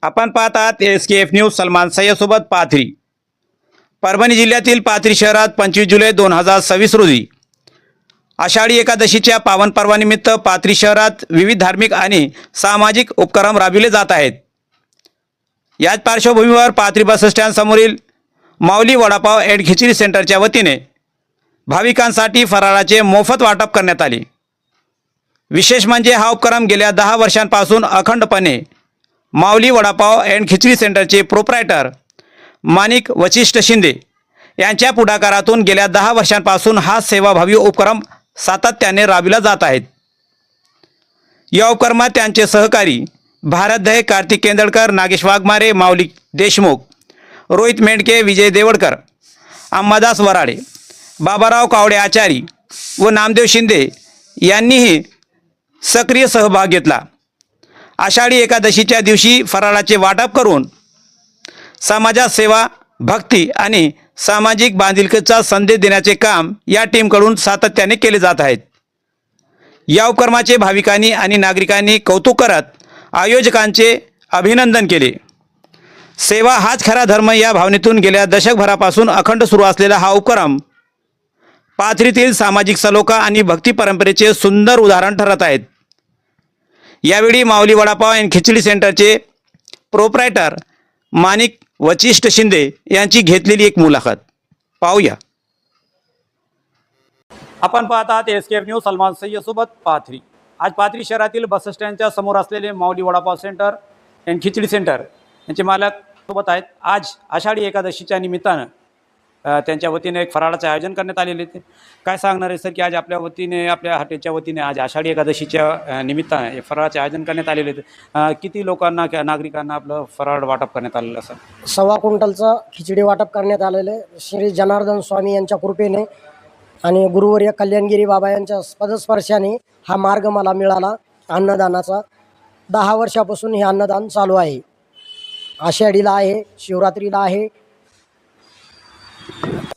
आपण पाहत आहात SKF न्यूज. सलमान सय्यदसोबत पाथरी. परभणी जिल्ह्यातील पाथरी शहरात 25 जुलै 2026 रोजी आषाढी एकादशीच्या पावन पर्वानिमित्त पाथरी शहरात विविध धार्मिक आणि सामाजिक उपक्रम राबविले जात आहेत. याच पार्श्वभूमीवर पाथरी बस स्टँड समोरील माऊली वडापाव अँड खिचडी सेंटरच्या वतीने भाविकांसाठी फराळाचे मोफत वाटप करण्यात आले. विशेष म्हणजे हा उपक्रम गेल्या 10 वर्षांपासून अखंडपणे माऊली वडापाव अँड खिचडी सेंटरचे प्रोप्रायटर माणिक वशिष्ठ शिंदे यांच्या पुढाकारातून गेल्या 10 वर्षांपासून हा सेवाभावी उपक्रम सातत्याने राबविला जात आहेत. या उपक्रमात त्यांचे सहकारी भारत दहे, कार्तिक केंदळकर, नागेश वाघमारे, माऊली देशमुख, रोहित मेंढके, विजय देवडकर, अंबादास वराडे, बाबाराव कावडे आचारी व नामदेव शिंदे यांनीही सक्रिय सहभाग घेतला. आषाढी एकादशीच्या दिवशी फराळाचे वाटप करून समाजात सेवा, भक्ती आणि सामाजिक बांधिलकीचा संदेश देण्याचे काम या टीमकडून सातत्याने केले जात आहेत. या उपक्रमाचे भाविकांनी आणि नागरिकांनी कौतुक करत आयोजकांचे अभिनंदन केले. सेवा हाच खरा धर्म या भावनेतून गेल्या दशकभरापासून अखंड सुरू असलेला हा उपक्रम पाथरीतील सामाजिक सलोखा आणि भक्ती परंपरेचे सुंदर उदाहरण ठरत आहेत. यावेळी माऊली वडापाव अँड खिचडी सेंटरचे प्रोप्रायटर माणिक वशिष्ठ शिंदे यांची घेतलेली एक मुलाखत पाहूया. आपण पाहत आहात SKF न्यूज. सलमान सय्यदसोबत पाथरी. आज पाथरी शहरातील बस स्टँडच्या समोर असलेले Mauli vada pav centre and khichdi centre यांचे मालक सोबत आहेत. आज आषाढी एकादशीच्या निमित्तानं त्यांच्या वतीने एक फराळाचे आयोजन करण्यात आलेले होते. काय सांगणार आहे सर की आज आपल्या वतीने, आपल्या हॉटेलच्या वतीने आज आषाढी एकादशीच्या निमित्तानं हे फराळाचे आयोजन करण्यात आलेले होते. किती लोकांना, नागरिकांना आपलं फराळ वाटप करण्यात आलेलं सर? 1.25 क्विंटलचं खिचडी वाटप करण्यात आलेलं आहे. श्री जनार्दन स्वामी यांच्या कृपेने आणि गुरुवर्य कल्याणगिरी बाबा यांच्या पदस्पर्शाने हा मार्ग मला मिळाला अन्नदानाचा. 10 वर्षापासून हे अन्नदान चालू आहे. आषाढीला आहे, शिवरात्रीला आहे.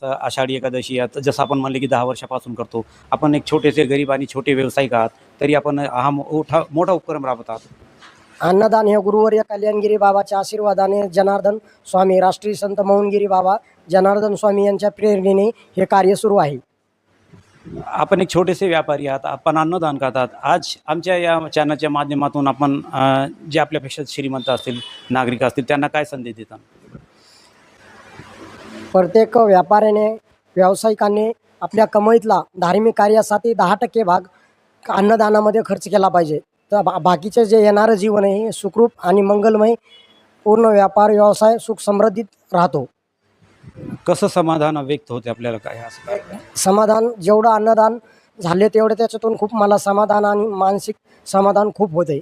आषाढी एकादशी आता जसं आपण म्हणले की 10 वर्षापासून करतो आपण. एक छोटेसे गरीब आणि छोटे व्यावसायिक आहात, तरी आपण हा मोठा उपक्रम राबवत आहात. अन्नदान हे गुरुवर्य कल्याणगिरी बाबाच्या आशीर्वादाने, जनार्दन स्वामी, राष्ट्रीय संत मौनगिरी बाबा जनार्दन स्वामी यांच्या प्रेरणेने हे कार्य सुरू आहे. आपण एक छोटेसे व्यापारी आहात, आपण अन्नदान करतात. आज आमच्या या चॅनलच्या माध्यमातून आपण जे आपल्यापेक्षा श्रीमंत असतील, नागरिक असतील, त्यांना काय संदेश देतात? प्रत्येक व्यापाऱ्याने, व्यावसायिकांनी आपल्या कमाईतला धार्मिक कार्यासाठी 10% भाग अन्नदानामध्ये खर्च केला पाहिजे. तर बाकीचे जे येणारं जीवन आहे हे सुखरूप आणि मंगलमय, पूर्ण व्यापार व्यवसाय सुख समृद्धीत राहतो. कसं समाधान व्यक्त होते आपल्याला? काय असं समाधान, जेवढं अन्नदान झाले तेवढं त्याच्यातून खूप मला समाधान आणि मानसिक समाधान खूप होते.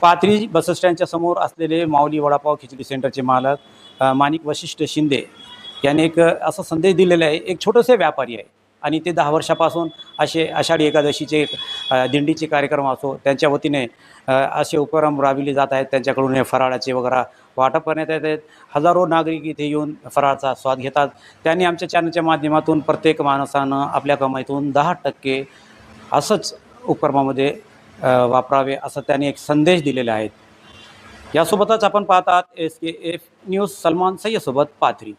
पाथरी बस स्टँडच्या समोर असलेले माऊली वडापाव खिचडी सेंटरचे मालक माणिक वशिष्ठ शिंदे यांनी एक असा संदेश दिलेला आहे. एक छोटेसे व्यापारी आहे आणि ते 10 वर्षापासून असे आषाढी एकादशीचे दिंडीचे कार्यक्रम असो, त्यांच्या वतीने असे उपक्रम राबविले जात आहेत. त्यांच्याकडून हे फराळाचे वगैरे वाटप करण्यात येत आहेत. हजारो नागरिक इथे येऊन फराळाचा स्वाद घेतात. त्यांनी आमच्या चॅनलच्या माध्यमातून प्रत्येक माणसानं आपल्या कमाईतून 10% असंच उपक्रमामध्ये वापरावे असं त्यांनी एक संदेश दिलेला आहे. यासोबतच आपण पाहत आहात SKF न्यूज. सलमान सय्यदसोबत पाथरी.